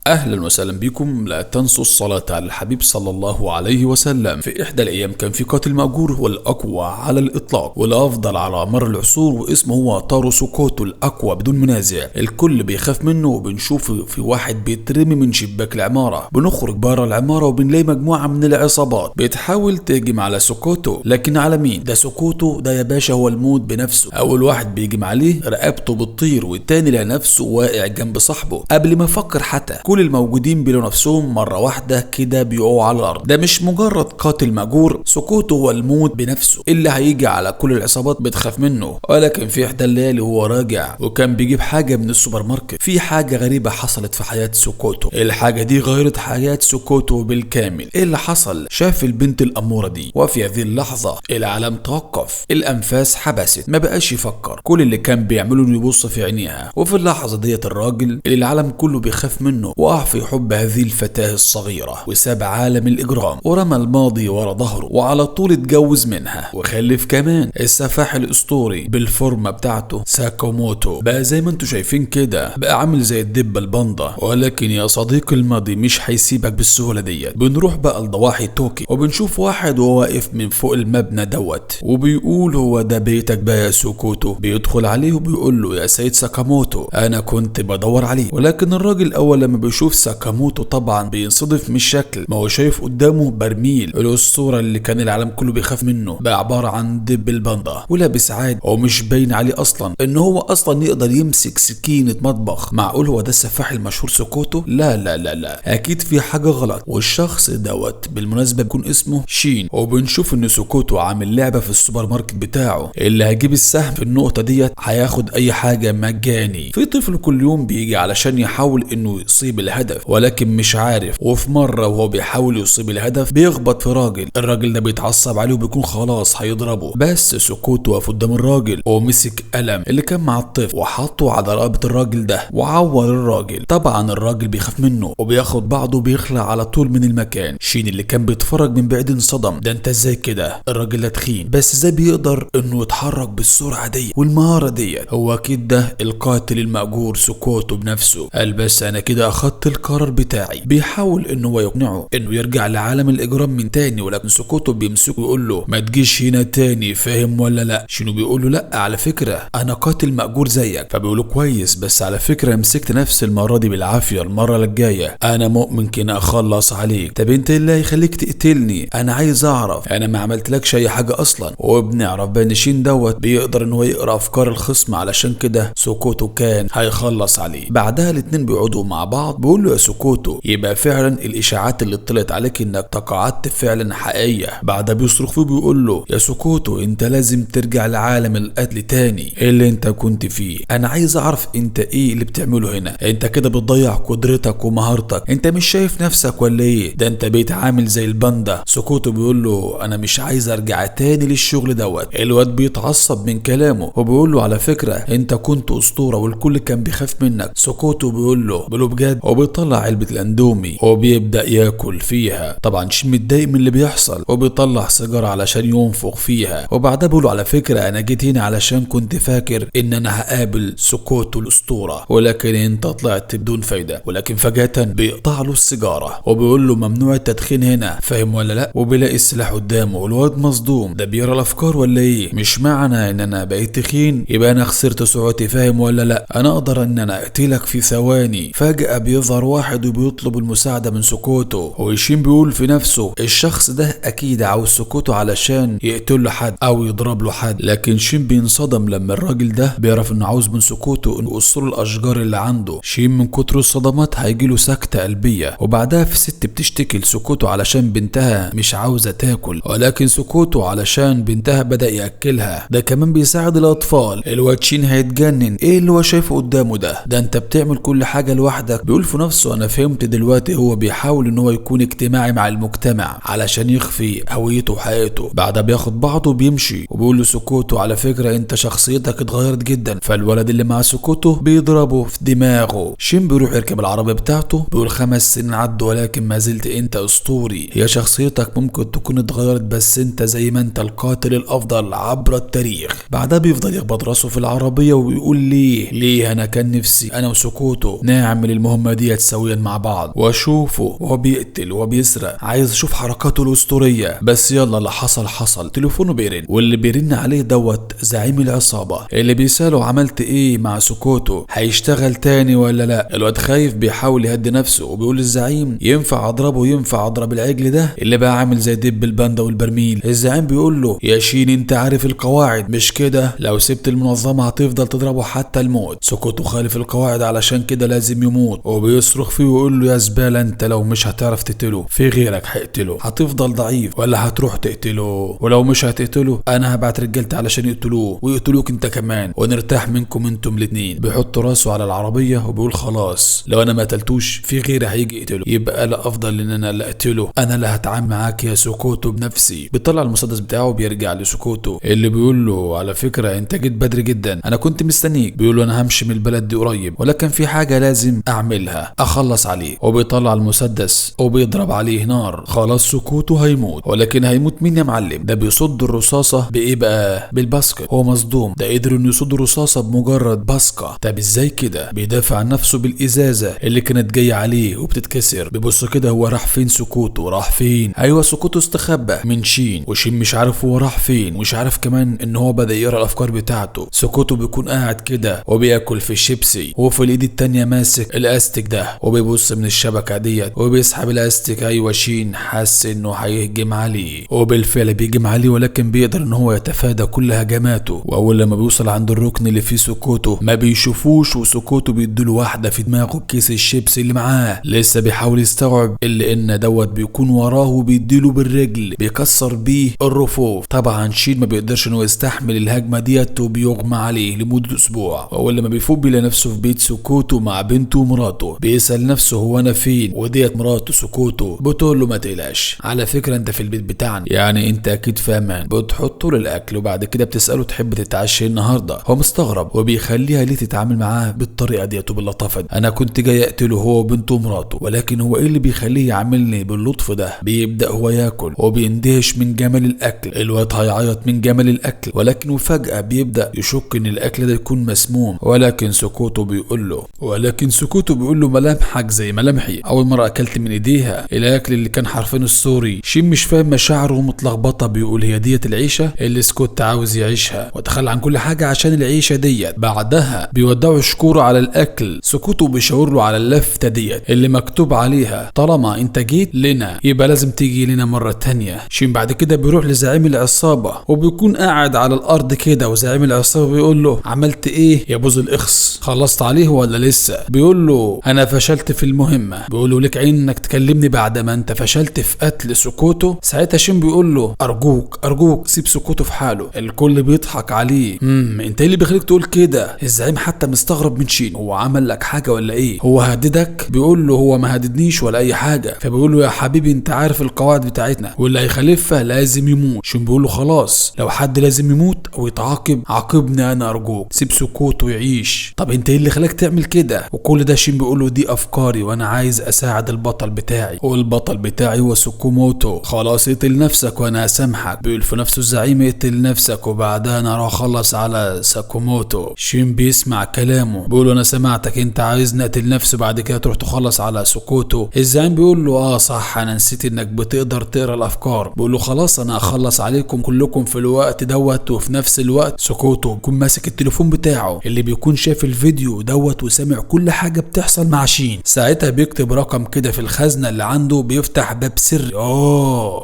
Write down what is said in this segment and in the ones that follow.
أهلا وسهلا بكم. لا تنسوا الصلاة على الحبيب صلى الله عليه وسلم. في إحدى الأيام كان في قاتل مأجور هو الأقوى على الإطلاق والأفضل على مر العصور، واسمه هو تارو سوكوتو الأقوى بدون منازع. الكل بيخاف منه، وبنشوف في واحد بيترمي من شباك العمارة. بنخرج بره العمارة وبنلاقي مجموعة من العصابات بتحاول تهجم على سوكوتو، لكن على مين؟ ده سوكوتو ده يا باشا هو الموت بنفسه. أول واحد بيهجم عليه رقبته بتطير، والتاني لقى نفسه واقع جنب صاحبه. قبل ما يفكر حتى كل الموجودين بيلاقوا نفسهم مرة واحدة كده بيقعوا على الأرض. ده مش مجرد قاتل مأجور، سوكوتو هو الموت بنفسه اللي هيجي على كل العصابات بتخاف منه. ولكن في إحدى الليالي وهو راجع وكان بيجيب حاجة من السوبر ماركت، في حاجة غريبة حصلت في حياة سوكوتو. الحاجة دي غيرت حياة سوكوتو بالكامل. ايه اللي حصل؟ شاف البنت الأمورة دي، وفي هذه اللحظة العالم توقف، الأنفاس حبست، ما بقاش يفكر. كل اللي كان بيعمله انه يبص في عينيها. وفي اللحظة ديت الراجل اللي العالم كله بيخاف منه وقع في حب هذه الفتاة الصغيرة، وساب عالم الإجرام ورمى الماضي ورا ظهره، وعلى طول اتجوز منها وخلف كمان السفاح الأسطوري بالفورمة بتاعته ساكاموتو. بقى زي ما انتوا شايفين كده، بقى عامل زي الدبة الباندا. ولكن يا صديقي الماضي مش هيسيبك بالسهولة ديت. بنروح بقى لضواحي طوكيو وبنشوف واحد وهو واقف من فوق المبنى دوت، وبيقول هو ده بيتك بقى يا سوكوتو؟ بيدخل عليه وبيقول له يا سيد ساكاموتو انا كنت بدور عليه. ولكن الراجل اول لما بيشوف ساكاموتو طبعا بينصدف من الشكل، ما هو شايف قدامه برميل الاسطوره اللي كان العالم كله بيخاف منه، بقى عباره عن دب الباندا ولابس عادي، ومش باين عليه اصلا ان هو اصلا يقدر يمسك سكينه مطبخ. معقول هو ده السفاح المشهور سوكوتو؟ لا لا لا لا، اكيد في حاجه غلط. والشخص دوت بالمناسبه بيكون اسمه شين. وبنشوف ان سوكوتو عامل لعبه في السوبر ماركت بتاعه، اللي هيجيب السهم في النقطه ديت هياخد اي حاجه مجاني. في طفل كل يوم بيجي علشان يحاول انه يصيب الهدف ولكن مش عارف، وفي مره وهو بيحاول يصيب الهدف بيخبط في راجل. الراجل ده بيتعصب عليه وبيكون خلاص هيضربه، بس سوكوتو واقف قدام الراجل ومسك قلم اللي كان مع الطفل وحطه على رقبه الراجل ده وعور الراجل. طبعا الراجل بيخاف منه وبياخد بعضه وبيخلع على طول من المكان. شين اللي كان بيتفرج من بعيد انصدم، ده انت ازاي كده؟ الراجل ده تخين بس ازاي بيقدر انه يتحرك بالسرعه دي والمهاره دي؟ هو اكيد ده القاتل المأجور سوكوتو بنفسه. قال بس انا كده اخدت القرار بتاعي. بيحاول انه هو يقنعه انه يرجع لعالم الاجرام من تاني، ولكن سوكوتو بيمسكه ويقول له ما تجيش هنا تاني، فاهم ولا لا؟ شينو بيقول له لا على فكره انا قاتل مأجور زيك. فبيقول له كويس، بس على فكره مسكت نفس المره دي بالعافيه، المره الجايه انا ممكن اخلص عليك. طب انت اللي هيخليك تقتلني؟ انا عايز اعرف، انا ما عملتلكش اي حاجه اصلا. وبنعرف بان شين دوت بيقدر ان هو يقرا افكار الخصم، علشان كده سوكوتو كان هيخلص عليه. بعدها الاتنين بيقعدوا مع بعض. بيقول له يا سوكوتو يبقى فعلا الاشاعات اللي طلعت عليك انك تقاعدت فعلا حقيقيه. بعدها بيصرخ فيه بيقول له يا سوكوتو انت لازم ترجع لعالم القتل تاني اللي انت كنت فيه. انا عايز اعرف انت ايه اللي بتعمله هنا؟ انت كده بتضيع قدرتك ومهارتك، انت مش شايف نفسك ولا ايه؟ ده انت بقيت عامل زي الباندا. سوكوتو بيقول له انا مش عايز ارجع تاني للشغل دوت. الواد بيتعصب من كلامه وبيقول له على فكره انت كنت اسطوره والكل كان بيخاف منك. سوكوتو بيقول له بجد، وبيطلع علبه الاندومي وبيبدا ياكل فيها. طبعا شين متضايق من اللي بيحصل وبيطلع سيجاره علشان ينفخ فيها. وبعدها بيقول له على فكره انا جيت هنا علشان كنت فاكر ان انا هقابل سوكوتو الاسطوره، ولكن انت طلعت بدون فايده. ولكن فجاه بيقطع له السيجاره وبيقول له ممنوع التدخين هنا، فاهم ولا لا؟ وبيلاقي السلاح قدامه والواد مصدوم، ده بيرى الافكار ولا ايه؟ مش معنى ان انا بقيت تخين يبقى انا خسرت سرعتي، فاهم ولا لا؟ انا اقدر ان انا اقتلك في ثواني. فجاه بيظهر واحد وبيطلب المساعده من سوكوتو، وشين بيقول في نفسه الشخص ده اكيد عاوز سوكوتو علشان يقتل له حد او يضرب له حد. لكن شين بينصدم لما الراجل ده بيعرف انه عاوز من سوكوتو انه يقصر الاشجار اللي عنده. شين من كتر الصدمات هيجيله سكته قلبيه. وبعدها في ست بتشتكي لسوكوتو علشان بنتها مش عاوزه تاكل، ولكن سوكوتو علشان بنتها بدا ياكلها. ده كمان بيساعد الاطفال. الواد شين هيتجنن، ايه اللي هو شايفه قدامه ده انت بتعمل كل حاجه لوحدك. بيقول في نفسه انا فهمت دلوقتي، هو بيحاول ان هو يكون اجتماعي مع المجتمع علشان يخفي هويته وحياته. بعدها بياخد بعضه وبيمشي وبيقول له سوكوتو على فكره انت شخصيتك اتغيرت جدا. فالولد اللي مع سوكوتو بيضربه في دماغه. شين بيروح يركب العربيه بتاعته، بيقول 5 سنين عدوا ولكن ما زلت انت اسطوري. هي شخصيتك ممكن تكون اتغيرت بس انت زي ما انت القاتل الافضل عبر التاريخ. بعدها بيفضل يخبط راسه في العربيه ويقول ليه انا كان نفسي انا وسوكوتو نعمل المهمه المهمة ديت سويا مع بعض واشوفه وهو بيقتل وهو بيسرق، عايز اشوف حركاته الاسطورية. بس يلا اللي حصل تليفونه بيرن، واللي بيرن عليه دوت زعيم العصابة اللي بيساله عملت ايه مع سكوتو، هيشتغل تاني ولا لا. الواد خايف بيحاول يهدي نفسه وبيقول للزعيم ينفع اضربه، ينفع اضرب العجل ده اللي بقى عامل زي دب الباندا والبرميل. الزعيم بيقول له يا شين انت عارف القواعد مش كده، لو سبت المنظمة هتفضل تضربه حتى الموت. سكوتو خالف القواعد علشان كده لازم يموت، وبيصرخ فيه ويقول له يا زبالة انت لو مش هتعرف تقتله في غيرك هيقتله، هتفضل ضعيف ولا هتروح تقتله؟ ولو مش هتقتله انا هبعت رجالتي علشان يقتلوه ويقتلوك انت كمان ونرتاح منكم انتم الاتنين. بيحط راسه على العربية وبيقول خلاص لو انا ما قتلتوش في غيري هيجي يقتله، يبقى لا افضل ان انا اللي اقتله، انا اللي هتعامل معاك يا سكوتو بنفسي. بيطلع المسدس بتاعه وبيرجع لسكوتو اللي بيقول له على فكرة انت جيت بدري جدا، انا كنت مستنيك. بيقول له انا همشي من البلد دي قريب ولكن في حاجة لازم اعملها، اخلص عليه. وبيطلع المسدس وبيضرب عليه نار. خلاص سكوتو هيموت، ولكن هيموت مين يا معلم؟ ده بيصد الرصاصة بايه بقى؟ بالباسكت. هو مصدوم، ده قدر انه يصد الرصاصة بمجرد باسكة. طب ازاي كده؟ بيدافع عن نفسه بالازازة اللي كانت جاية عليه وبتتكسر. بيبص كده هو راح فين سكوتو؟ راح فين؟ ايوه سكوتو استخبى من شين، وشين مش عارف هو راح فين، مش عارف كمان ان هو بدأ يقرا الافكار بتاعته. سكوتو بيكون قاعد كده وبياكل في الشيبسي وفي الايد التانية ماسك الاستيك ده وبيبص من الشبكة ديت وبيسحب الاستيك. ايوه شين حس انه هيهجم عليه وبالفعل بيهجم عليه، ولكن بيقدر ان هو يتفادى كل هجماته. واول لما بيوصل عند الركن اللي فيه سكوتو ما بيشوفوش، وسكوتو بيديله واحدة في دماغه بكيس الشيبسي اللي معاه. لسه بيحاول يستوعب الا ان دوت بيكون وراه وبيديله بالرجل بيكسر بيه الرفوف. طبعا شين ما بيقدرش انه يستحمل الهجمة ديت وبيغمى عليه لمدة اسبوع. واول لما بيفوق بيلاقي نفسه في بيت سكوتو مع بنته ومراته. بيسأل نفسه هو انا فين؟ وديت مراته سكوتو بتقول له ما تقلقش، على فكرة انت في البيت بتاعنا، يعني انت اكيد فاهمان. بتحطه له الاكل وبعد كده بتسأله تحب تتعشى النهارده. هو مستغرب وبيخليها ليه تتعامل معاه بالطريقة ديت وباللطافة دي. انا كنت جاي اقتله هو وبنته ومراته، ولكن هو ايه اللي بيخليه يعاملني باللطف ده؟ بيبدأ هو ياكل وبيندهش من جمال الاكل. الواد هيعيط من جمال الاكل، ولكن وفجأة بيبدأ يشك ان الاكل ده يكون مسموم. ولكن سكوتو بيقول له ملامحك زي ملامحي، اول مرة اكلت من ايديها الاكل اللي كان حرفين السوري. شين مش فاهم مشاعره متلخبطة، بيقول هي ديت العيشة اللي سكوت عاوز يعيشها وتخلى عن كل حاجة عشان العيشة ديت. بعدها بيودعوا يشكره على الاكل. سكوتو بيشاور له على اللفتة ديت اللي مكتوب عليها طالما انت جيت لنا يبقى لازم تيجي لنا مرة تانية. شين بعد كده بيروح لزعيم العصابة وبيكون قاعد على الارض كده، وزعيم العصابة بيقول له عملت ايه يا بوز الاخس؟ خلصت عليه ولا لسه؟ بيقول له انا فشلت في المهمة. بيقول له لك عين انك تكلمني بعد ما انت فشلت في قتل سكوتو؟ ساعتها شين بيقول له ارجوك سيب سكوتو في حاله. الكل بيضحك عليه. انت ايه اللي بيخليك تقول كده؟ الزعيم حتى مستغرب من شين، هو عمل لك حاجة ولا ايه؟ هو هددك؟ بيقول له هو ما هددنيش ولا اي حاجة. فبيقول له يا حبيبي انت عارف القواعد بتاعتنا واللي هيخالفها لازم يموت. شين بيقول له خلاص لو حد لازم يموت او يتعاقب عاقبني انا، ارجوك سيب سكوتو يعيش. طب انت ايه اللي خلاك تعمل كده؟ وكل ده شين بيقول له دي افكاري وانا عايز اساعد البطل بتاعي، والبطل بتاعي هو سوكوموتو. خلاص اقتل نفسك وانا اسامحك. بيقول في نفسه الزعيم اقتل نفسك وبعدها انا اروح اخلص على ساكوموتو. شين بيسمع كلامه بيقول له انا سمعتك، انت عايز نقتل نفسي بعد كده تروح تخلص على سكوتو. الزعيم بيقول له صح انا نسيت انك بتقدر تقرا الافكار. بيقول له خلاص انا هخلص عليكم كلكم في الوقت دوت. وفي نفس الوقت سكوتو بيكون ماسك التليفون بتاعه اللي بيكون شاف الفيديو دوت وسامع كل حاجة بتحصل مع شين. ساعتها بيكتب رقم كده في الخزنة اللي عنده، بيفتح باب سري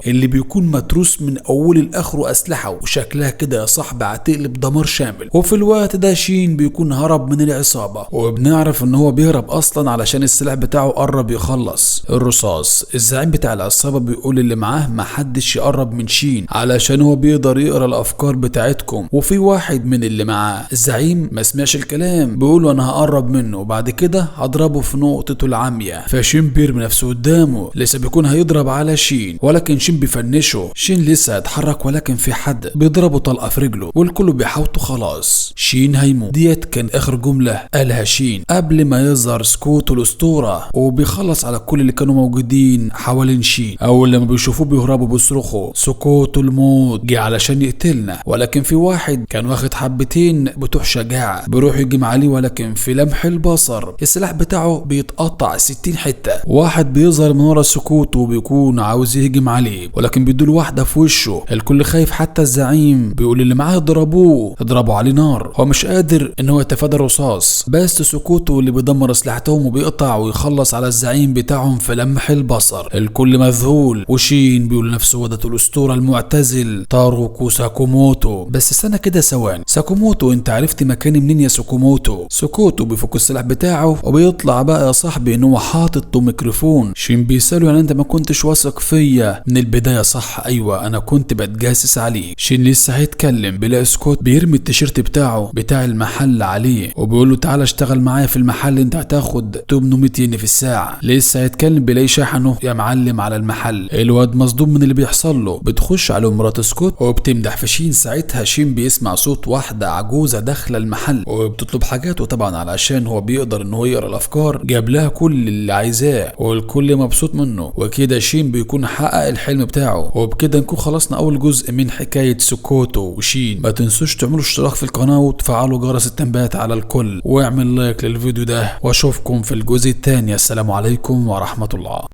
اللي بيكون متروس من اوله لاخره اسلحة وشكلها كده يا صاحبي هتقلب دمار شامل. وفي الوقت ده شين بيكون هرب من العصابة، وبنعرف ان هو بيهرب اصلا علشان السلاح بتاعه قرب يخلص الرصاص. الزعيم بتاع العصابة بيقول اللي معاه محدش يقرب من شين علشان هو بيقدر يقرا الافكار بتاعتكم. وفي واحد من اللي معاه الزعيم ما سمعش الكلام، بيقول انا هقرب منه وبعد كده هضربه في نقطته العامية. فشين بيرمي نفسه قدامه، لسه بيكون هيضرب على شين ولكن شين بيفنشه. شين لسه هيتحرك ولكن في حد بيضربه طلقة في رجله والكل بيحاوطه. خلاص شين هيموت. ديت كان اخر جملة قالها شين قبل ما يظهر سكوتو الاسطورة وبيخلص على كل اللي كانوا موجودين حوالين شين. اول لما بيشوفوه بيهربوا بيصرخوا سكوتو الموت جه علشان يقتلنا. ولكن في واحد كان واخد حبتين بتوع شجاعة بيروح يجيم عليه، ولكن في لمح البصر السلاح بتاعه بتاعه بيتقطع 60 حته. واحد بيظهر من ورا سكوته وبيكون عاوز يهجم عليه، ولكن بيدوله واحده في وشه. الكل خايف، حتى الزعيم بيقول اللي معاه اضربوا عليه نار. هو مش قادر ان هو يتفادى الرصاص، بس سكوته اللي بيدمر اسلحتهم وبيقطع ويخلص على الزعيم بتاعهم في لمح البصر. الكل مذهول، وشين بيقول لنفسه ده الاسطوره المعتزل تاروكو ساكاموتو. بس استنى كده ثواني، ساكاموتو انت عرفت مكاني منين يا ساكاموتو؟ سكوتو بيفك السلاح بتاعه وبيطلع بقى يا صاحبي ان هو حاطط ميكروفون. شين بيساله يعني انت ما كنتش واثق فيا من البدايه؟ صح، ايوه انا كنت بتجاسس عليه. شين لسه هيتكلم بيلاقي سكوت بيرمي التيشيرت بتاعه بتاع المحل عليه وبيقول له تعالى اشتغل معايا في المحل، انت هتاخد 800 ين في الساعه. لسه هيتكلم بيلاقي شحنه يا معلم على المحل. الواد مصدوم من اللي بيحصل له. بتخش على مرات سكوت وبتمدح في شين. ساعتها شين بيسمع صوت واحده عجوزه داخله المحل وبتطلب حاجات، وطبعا علشان هو بيقدر ان هو يقرا الافكار جاب لها كل اللي عايزاه والكل مبسوط منه. وكده شين بيكون حقق الحلم بتاعه. وبكده نكون خلصنا اول جزء من حكايه سكوتو وشين. ما تنسوش تعملوا اشتراك في القناه وتفعلوا جرس التنبيهات على الكل واعمل لايك للفيديو ده، واشوفكم في الجزء الثاني. السلام عليكم ورحمه الله.